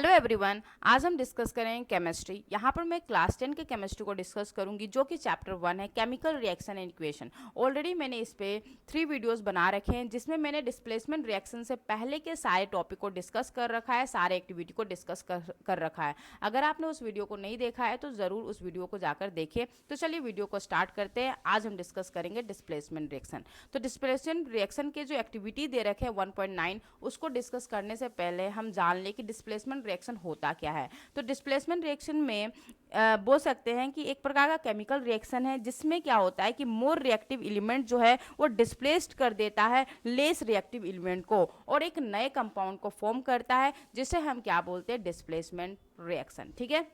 Hello everyone, आज हम discuss करेंगे केमिस्ट्री। यहाँ पर मैं क्लास 10 के केमिस्ट्री को डिस्कस करूँगी जो कि चैप्टर 1 है, chemical reaction and equation. Already मैंने इस पे 3 वीडियोस बना रखे हैं जिसमें मैंने डिस्प्लेसमेंट रिएक्शन से पहले के सारे टॉपिक को डिस्कस कर रखा है, सारे एक्टिविटी को डिस्कस कर रखा है। अगर आपने उस वीडियो को नहीं देखा है तो ज़रूर उस वीडियो को जाकर देखिए। तो चलिए वीडियो को स्टार्ट करते हैं। आज हम डिस्कस करेंगे डिस्प्लेसमेंट रिएक्शन। तो डिस्प्लेसमेंट रिएक्शन के जो एक्टिविटी दे रखे हैं 1.9, उसको डिस्कस करने से पहले हम जान लें कि डिस्प्लेसमेंट रिएक्शन होता क्या है। तो डिस्प्लेसमेंट रिएक्शन में बोल सकते हैं कि एक प्रकार का केमिकल रिएक्शन है जिसमें क्या होता है कि मोर रिएक्टिव एलिमेंट जो है वो डिस्प्लेस्ड कर देता है लेस रिएक्टिव एलिमेंट को और एक नए कंपाउंड को फॉर्म करता है, जिसे हम क्या बोलते हैं, डिस्प्लेसमेंट रिएक्शन। ठीक है।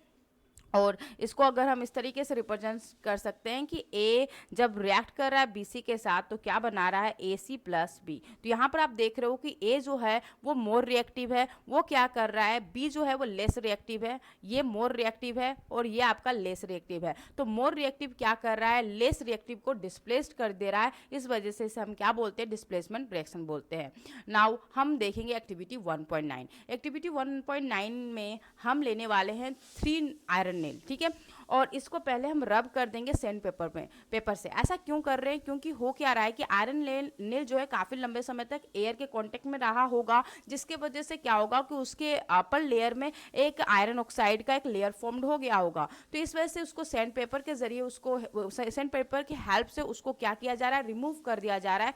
और इसको अगर हम इस तरीके से रिप्रेजेंट कर सकते हैं कि ए जब रिएक्ट कर रहा है बीसी के साथ तो क्या बना रहा है, AC प्लस बी। तो यहाँ पर आप देख रहे हो कि ए जो है वो मोर रिएक्टिव है, वो क्या कर रहा है, बी जो है वो लेस रिएक्टिव है, ये मोर रिएक्टिव है और ये आपका लेस रिएक्टिव है। तो मोर रिएक्टिव क्या कर रहा है, लेस रिएक्टिव को डिस्प्लेस्ड कर दे रहा है, इस वजह से इसे हम क्या बोलते हैं, डिस्प्लेसमेंट रिएक्शन बोलते हैं। नाउ हम देखेंगे एक्टिविटी 1.9। एक्टिविटी 1.9 में हम लेने वाले हैं 3 आयरन नेल। ठीक है। और इसको पहले हम रब कर देंगे सैंड पेपर से। ऐसा क्यों कर रहे हैं, क्योंकि हो क्या रहा है कि आयरन नेल जो है काफ़ी लंबे समय तक एयर के कांटेक्ट में रहा होगा, जिसके वजह से क्या होगा कि उसके अपर लेयर में एक आयरन ऑक्साइड का एक लेयर फॉर्म्ड हो गया होगा। तो इस वजह से उसको सैंड पेपर के जरिए उसको सैंड पेपर की हेल्प से उसको क्या किया जा रहा है, रिमूव कर दिया जा रहा है।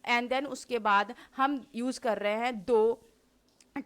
एंड देन उसके बाद हम यूज़ कर रहे हैं 2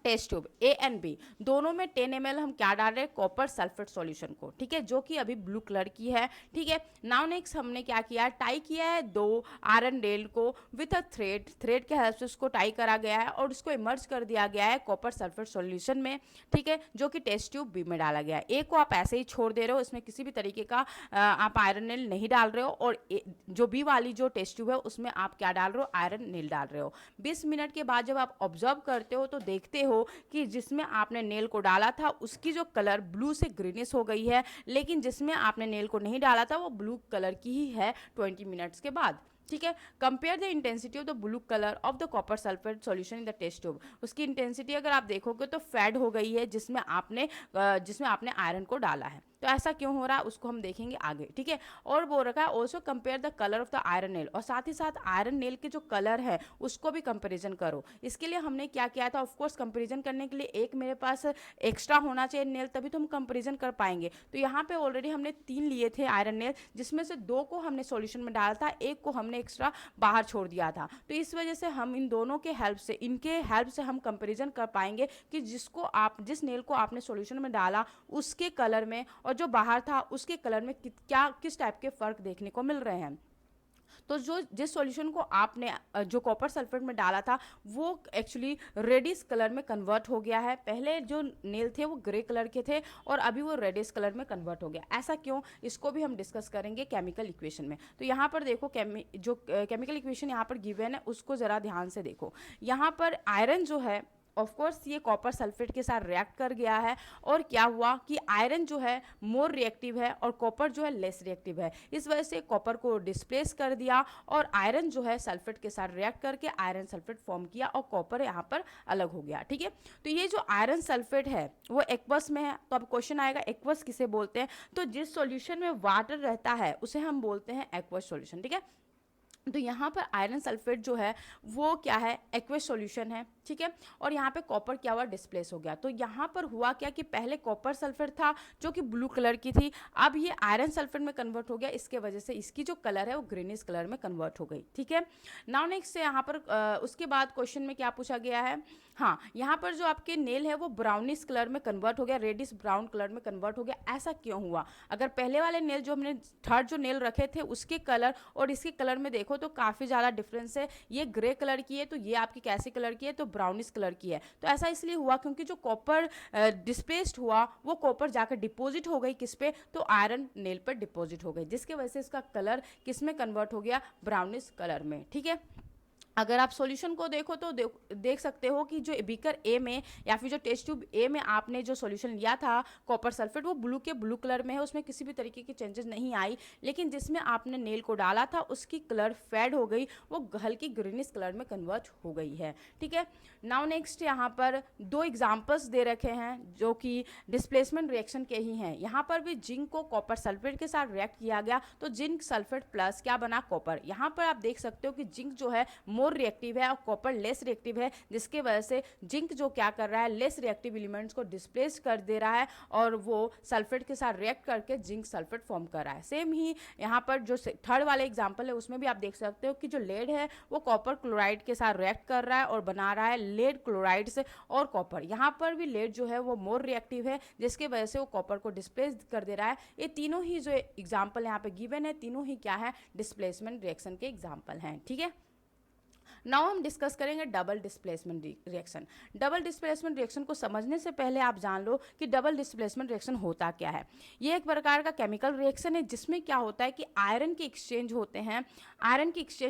test tube A and B, दोनों में 10 ml हम क्या डाल रहे हैं, कॉपर सल्फेट सॉल्यूशन को। ठीक है, जो कि अभी ब्लू कलर की है। ठीक है। नाउ नेक्स्ट हमने क्या किया है, टाई किया है 2 आयरन रेल को विथ अ थ्रेड के हेल्प से उसको टाई करा गया है और उसको इमर्ज कर दिया गया है कॉपर सल्फेट सॉल्यूशन में। ठीक है, जो कि टेस्ट ट्यूब बी में डाला गया है। ए को आप ऐसे ही छोड़ दे रहे हो, इसमें किसी भी तरीके का आप आयरन नेल नहीं डाल रहे हो। और जो बी वाली जो टेस्ट ट्यूब है उसमें आप क्या डाल रहे हो, आयरन नेल डाल रहे हो। 20 मिनट के बाद जब आप ऑब्जर्व करते हो तो देखते हो कि जिसमें आपने नेल को डाला था उसकी जो कलर ब्लू से ग्रीनिश हो गई है, लेकिन जिसमें आपने नेल को नहीं डाला था वो ब्लू कलर की ही है 20 मिनट्स के बाद। ठीक है। Compare the intensity of the blue colour of the copper sulphate solution in the test tube. उसकी इंटेंसिटी अगर आप देखोगे तो फेड हो गई है जिसमें आपने आयरन को डाला है। तो ऐसा क्यों हो रहा है उसको हम देखेंगे आगे। ठीक है। और बोल रखा है also compare the colour of the iron nail, और साथ ही साथ आयरन नेल के जो कलर है उसको भी कंपेरिजन करो। इसके लिए हमने क्या किया था, ऑफकोर्स कंपेरिजन करने के लिए एक मेरे पास एक्स्ट्रा होना चाहिए नेल, तभी तो हम कंपेरिजन कर पाएंगे। तो यहाँ पे ऑलरेडी हमने 3 लिए थे आयरन नेल, जिसमें से 2 को हमने सॉल्यूशन में डाला था, एक को हमने एक्स्ट्रा बाहर छोड़ दिया था। तो इस वजह से हम इन दोनों के इनके हेल्प से हम कंपेरिजन कर पाएंगे कि जिस नेल को आपने सॉल्यूशन में डाला उसके कलर में और जो बाहर था उसके कलर में किस टाइप के फर्क देखने को मिल रहे हैं। तो जिस सॉल्यूशन को आपने जो कॉपर सल्फेट में डाला था वो एक्चुअली रेडिश कलर में कन्वर्ट हो गया है। पहले जो नेल थे वो ग्रे कलर के थे और अभी वो रेडिश कलर में कन्वर्ट हो गया। ऐसा क्यों, इसको भी हम डिस्कस करेंगे केमिकल इक्वेशन में। तो यहाँ पर देखो जो केमिकल इक्वेशन यहाँ पर गिवन है उसको ज़रा ध्यान से देखो। यहाँ पर आयरन जो है ऑफ कोर्स ये कॉपर सल्फेट के साथ रिएक्ट कर गया है और क्या हुआ कि आयरन जो है मोर रिएक्टिव है और कॉपर जो है लेस रिएक्टिव है। इस वजह से कॉपर को डिस्प्लेस कर दिया और आयरन जो है सल्फेट के साथ रिएक्ट करके आयरन सल्फेट फॉर्म किया और कॉपर यहाँ पर अलग हो गया। ठीक है। तो ये जो आयरन सल्फेट है वो एक्वस में है। तो अब क्वेश्चन आएगा एक्वस किसे बोलते हैं, तो जिस सॉल्यूशन में वाटर रहता है उसे हम बोलते हैं एक्वस सॉल्यूशन। ठीक है। तो यहाँ पर आयरन सल्फेट जो है वो क्या है, एक्वस सॉल्यूशन है। ठीक है। और यहाँ पे कॉपर क्या हुआ, डिस्प्लेस हो गया। तो यहाँ पर हुआ क्या कि पहले कॉपर सल्फेट था जो कि ब्लू कलर की थी, अब ये आयरन सल्फेट में कन्वर्ट हो गया, इसके वजह से इसकी जो कलर है वो ग्रीनिश कलर में कन्वर्ट हो गई। ठीक है। नाउ नेक्स्ट यहाँ पर उसके बाद क्वेश्चन में क्या पूछा गया है, हाँ यहाँ पर जो आपके नेल है वो ब्राउनिश कलर में कन्वर्ट हो गया, रेडिश ब्राउन कलर में कन्वर्ट हो गया। ऐसा क्यों हुआ, अगर पहले वाले नेल जो हमने थर्ड जो नेल रखे थे उसके कलर और इसके कलर में देखो तो काफ़ी ज़्यादा डिफरेंस है। ये ग्रे कलर की है तो ये आपकी कैसी कलर की है, तो ब्राउनिश कलर की है। तो ऐसा इसलिए हुआ क्योंकि जो कॉपर डिस्प्लेस्ड हुआ वो कॉपर जाकर डिपॉजिट हो गई किस पे, तो आयरन नेल पर डिपॉजिट हो गई, जिसके वजह से इसका कलर किस में कन्वर्ट हो गया, ब्राउनिश कलर में। ठीक है। अगर आप सॉल्यूशन को देखो तो देख सकते हो कि जो बीकर ए में या फिर जो टेस्ट ट्यूब ए में आपने जो सॉल्यूशन लिया था कॉपर सल्फेट, वो ब्लू कलर में है, उसमें किसी भी तरीके की चेंजेस नहीं आई। लेकिन जिसमें आपने नेल को डाला था उसकी कलर फेड हो गई, वो हल्की ग्रीनिश कलर में कन्वर्ट हो गई है। ठीक है, नाउ नेक्स्ट यहाँ पर दो एग्जाम्पल्स दे रखे हैं जो कि डिस्प्लेसमेंट रिएक्शन के ही हैं। यहाँ पर भी जिंक को कॉपर सल्फेट के साथ रिएक्ट किया गया तो जिंक सल्फेट प्लस क्या बना, कॉपर। यहाँ पर आप देख सकते हो कि जिंक जो है मोर रिएक्टिव है और कॉपर लेस रिएक्टिव है, जिसके वजह से जिंक जो क्या कर रहा है, लेस रिएक्टिव एलिमेंट्स को डिस्प्लेस कर दे रहा है और वो सल्फेट के साथ रिएक्ट करके जिंक सल्फेट फॉर्म कर रहा है। सेम ही यहाँ पर जो थर्ड वाले एग्जाम्पल है उसमें भी आप देख सकते हो कि जो लेड है वो कॉपर क्लोराइड के साथ रिएक्ट कर रहा है और बना रहा है लेड क्लोराइड से और कॉपर। यहाँ पर भी लेड जो है वो मोर रिएक्टिव है, जिसके वजह से वो कॉपर को डिस्प्लेस कर दे रहा है। ये तीनों ही जो एग्जाम्पल यहाँ पे गिवन है, तीनों ही क्या है, डिस्प्लेसमेंट रिएक्शन के एग्जाम्पल हैं। ठीक है, नाउ हम डिस्कस करेंगे double displacement reaction. Double displacement reaction को समझने से पहले आप जान लो कि डबल डिस्प्लेसमेंट रिएक्शन होता क्या है। ये एक प्रकार का केमिकल रिएक्शन है जिसमें क्या होता है कि आयरन के एक्सचेंज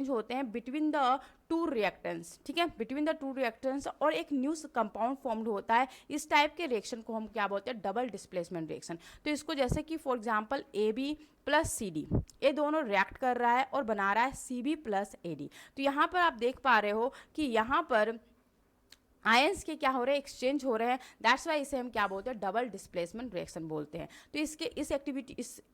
होते हैं बिटवीन द टू रिएक्टेंट्स। ठीक है, बिटवीन द टू रिएक्टेंट्स और एक न्यू कंपाउंड फॉर्म्ड होता है। इस टाइप के रिएक्शन को हम क्या बोलते हैं, डबल डिस्प्लेसमेंट रिएक्शन। तो इसको जैसे कि for example AB plus CD, ये दोनों रिएक्ट कर रहा है और बना रहा है CB प्लस AD। तो यहाँ पर आप देख पा रहे हो कि यहाँ पर आयंस के क्या हो रहे हैं, एक्सचेंज हो रहे हैं। दैट्स वाई इसे हम क्या बोलते हैं, डबल डिस्प्लेसमेंट रिएक्शन बोलते हैं। तो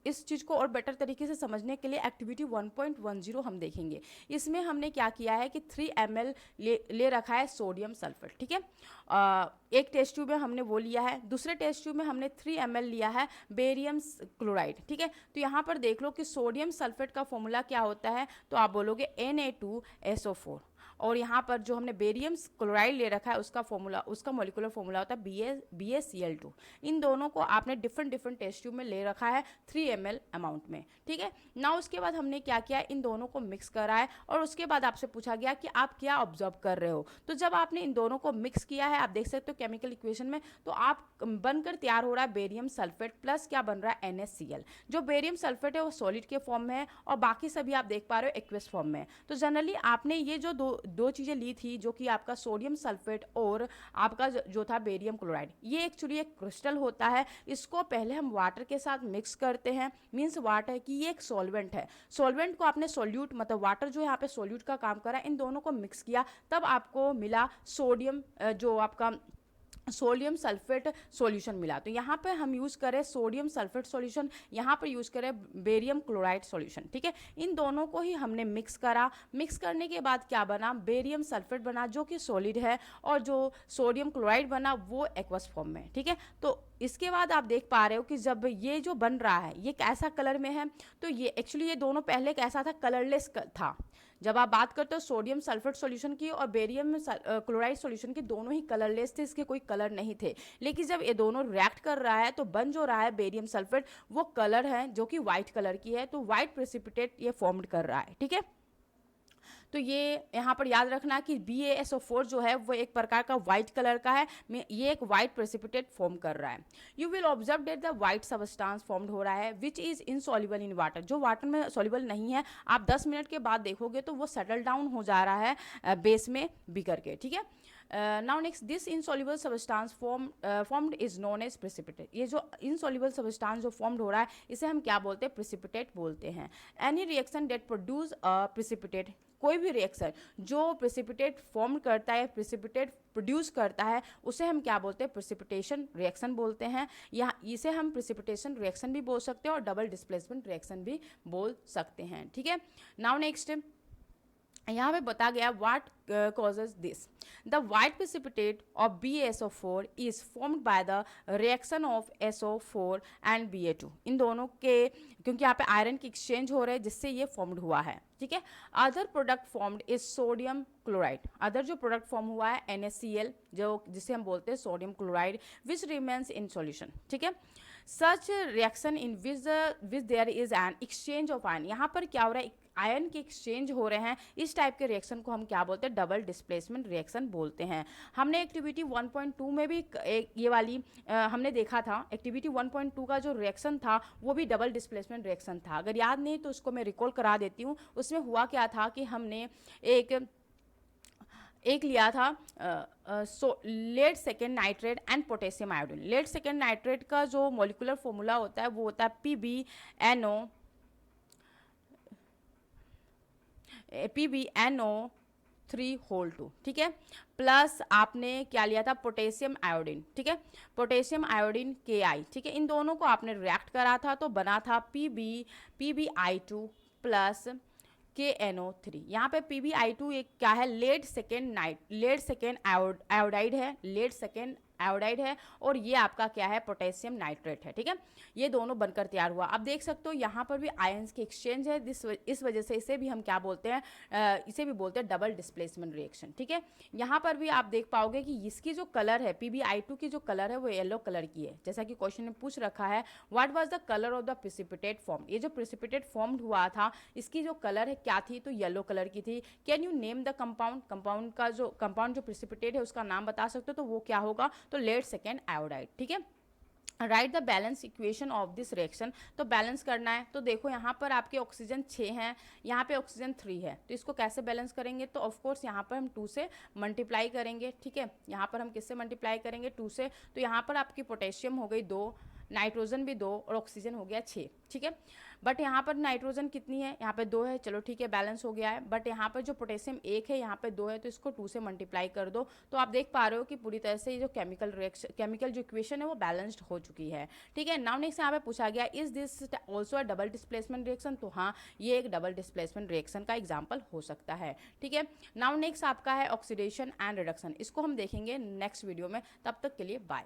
इस चीज़ को और बेटर तरीके से समझने के लिए एक्टिविटी 1.10 हम देखेंगे। इसमें हमने क्या किया है कि 3 ml ले रखा है सोडियम सल्फेट। ठीक है, एक टेस्ट ट्यूब में हमने वो लिया है, दूसरे टेस्ट ट्यूब में हमने 3 ml लिया है बेरियम क्लोराइड। ठीक है, तो यहाँ पर देख लो कि सोडियम सल्फेट का फॉर्मूला क्या होता है, तो आप बोलोगे Na2SO4। और यहाँ पर जो हमने बेरियम क्लोराइड ले रखा है उसका मॉलिक्यूलर फॉर्मूला होता है BaCl2। इन दोनों को आपने डिफरेंट टेस्ट ट्यूब में ले रखा है 3 ml अमाउंट में। ठीक है, ना उसके बाद हमने क्या किया, इन दोनों को मिक्स करा है और उसके बाद आपसे पूछा गया कि आप क्या ऑब्जर्व कर रहे हो। तो जब आपने इन दोनों को मिक्स किया है, आप देख सकते हो केमिकल इक्वेशन में, तो आप बनकर तैयार हो रहा है बेरियम सल्फेट प्लस क्या बन रहा है, NaCl। जो बेरियम सल्फेट है वो सॉलिड के फॉर्म में है और बाकी सभी आप देख पा रहे हो एक्वस फॉर्म में है। तो जनरली आपने ये जो दो चीज़ें ली थी, जो कि आपका सोडियम सल्फेट और आपका जो था बेरियम क्लोराइड, ये एक्चुअली एक क्रिस्टल होता है। इसको पहले हम वाटर के साथ मिक्स करते हैं, मीन्स वाटर की ये एक सॉल्वेंट है। सॉल्वेंट को आपने सोल्यूट, मतलब वाटर जो यहाँ पे सोल्यूट का काम कर रहा है, इन दोनों को मिक्स किया, तब आपको मिला सोडियम, जो आपका सोडियम सल्फेट सॉल्यूशन मिला। तो यहाँ पे हम यूज़ करें सोडियम सल्फेट सॉल्यूशन, यहाँ पर यूज़ करें बेरियम क्लोराइड सॉल्यूशन। ठीक है, इन दोनों को ही हमने मिक्स करा। मिक्स करने के बाद क्या बना, बेरियम सल्फेट बना जो कि सॉलिड है, और जो सोडियम क्लोराइड बना वो एक्वस फॉर्म में। ठीक है, तो इसके बाद आप देख पा रहे हो कि जब ये जो बन रहा है ये कैसा कलर में है, तो ये एक्चुअली ये दोनों पहले कैसा था, कलरलेस था। जब आप बात करते हो सोडियम सल्फेट सॉल्यूशन की और बेरियम क्लोराइड सॉल्यूशन की, दोनों ही कलरलेस थे, इसके कोई कलर नहीं थे। लेकिन जब ये दोनों रिएक्ट कर रहा है तो बन जो रहा है बेरियम सल्फेट, वो कलर है जो कि वाइट कलर की है, तो वाइट प्रेसिपिटेट ये फॉर्म्ड कर रहा है। ठीक है, तो ये यहाँ पर याद रखना कि BaSO4 जो है वो एक प्रकार का व्हाइट कलर का है, ये एक व्हाइट प्रेसिपिटेट फॉर्म कर रहा है। You will observe that the white substance formed हो रहा है which is insoluble in water, जो वाटर में सॉल्युबल नहीं है। आप 10 मिनट के बाद देखोगे तो वो सेटल डाउन हो जा रहा है बेस में बिकर के। ठीक है, now next, this insoluble substance formed is known as precipitate. ये जो इनसॉल्युबल सबस्टांस जो फॉर्म्ड हो रहा है इसे हम क्या बोलते हैं, प्रेसिपिटेट बोलते हैं। Any reaction that produce a precipitate, कोई भी रिएक्शन जो प्रेसिपिटेट फॉर्म करता है, प्रेसिपिटेट प्रोड्यूस करता है, उसे हम क्या बोलते हैं, प्रेसिपिटेशन रिएक्शन बोलते हैं। या इसे हम प्रेसिपिटेशन रिएक्शन भी बोल सकते हैं और डबल डिस्प्लेसमेंट रिएक्शन भी बोल सकते हैं। ठीक है, नाउ नेक्स्ट यहाँ पे बता गया what causes this. The white precipitate of BaSO4 is formed by the reaction of SO4 and Ba2. इन दोनों के, क्योंकि यहाँ पे आयरन की एक्सचेंज हो रहे हैं जिससे ये फॉर्म्ड हुआ है। ठीक है, other product formed is sodium chloride. Other जो प्रोडक्ट फॉर्म हुआ है NaCl, जो जिसे हम बोलते हैं sodium chloride, which remains in solution. ठीक है, such reaction in which there is an exchange of ion. यहाँ पर क्या हो रहा है, आयन के एक्सचेंज हो रहे हैं। इस टाइप के रिएक्शन को हम क्या बोलते हैं, डबल डिस्प्लेसमेंट रिएक्शन बोलते हैं। हमने एक्टिविटी 1.2 में भी ये वाली हमने देखा था। एक्टिविटी 1.2 का जो रिएक्शन था वो भी डबल डिस्प्लेसमेंट रिएक्शन था। अगर याद नहीं तो उसको मैं रिकॉल करा देती हूँ। उसमें हुआ क्या था कि हमने एक एक लिया था lead second nitrate and potassium iodine. Lead second nitrate का जो मॉलिकुलर फॉर्मूला होता है वो होता है PbNO3 ठीक है। प्लस आपने क्या लिया था, पोटेशियम आयोडीन, ठीक है, पोटेशियम आयोडीन Ki, ठीक है। इन दोनों को आपने रिएक्ट करा था तो बना था PbI2 प्लस KNO3। यहाँ पे PbI2 एक क्या है, लेड सेकेंड आयोडाइड है, लेड सेकेंड आयोडाइड है, और ये आपका क्या है, पोटेशियम नाइट्रेट है, ठीक है। ये दोनों बनकर तैयार हुआ। अब देख सकते हो यहाँ पर भी आयंस की एक्सचेंज है, इस वजह से इसे भी हम क्या बोलते हैं, इसे भी बोलते हैं डबल डिस्प्लेसमेंट रिएक्शन, ठीक है। यहाँ पर भी आप देख पाओगे कि इसकी जो कलर है, PbI2 की जो कलर है वो येलो कलर की है। जैसा कि क्वेश्चन में पूछ रखा है, what was the colour of the precipitate form. ये जो प्रेसिपिटेट फॉर्म्ड हुआ था इसकी जो कलर है क्या थी, तो येलो कलर की थी। Can you name the compound, compound जो प्रेसिपिटेट है उसका नाम बता सकते हो, तो वो क्या होगा, तो लेड सेकेंड आयोडाइड, ठीक है। Right the balance equation of this reaction. तो बैलेंस करना है, तो देखो यहाँ पर आपके ऑक्सीजन 6 हैं, यहाँ पे ऑक्सीजन 3 है, तो इसको कैसे बैलेंस करेंगे, तो ऑफ कोर्स यहाँ पर हम 2 से मल्टीप्लाई करेंगे, ठीक है। यहाँ पर हम किससे मल्टीप्लाई करेंगे, 2 से। तो यहाँ पर आपकी पोटेशियम हो गई 2, नाइट्रोजन भी 2 और ऑक्सीजन हो गया 6, ठीक है। बट यहाँ पर नाइट्रोजन कितनी है, यहाँ पे 2 है, चलो ठीक है, बैलेंस हो गया है। बट यहाँ पर जो पोटेशियम 1 है, यहाँ पे 2 है, तो इसको 2 से मल्टीप्लाई कर दो, तो आप देख पा रहे हो कि पूरी तरह से ये जो केमिकल जो इक्वेशन है वो बैलेंस्ड हो चुकी है, ठीक है। नाउ नेक्स्ट यहाँ पे पूछा गया, is this also a double displacement reaction, तो हाँ, ये एक डबल डिस्प्लेसमेंट रिएक्शन का एग्जाम्पल हो सकता है, ठीक है। नाउ नेक्स्ट आपका है ऑक्सीडेशन एंड रिडक्शन, इसको हम देखेंगे नेक्स्ट वीडियो में। तब तक के लिए बाय।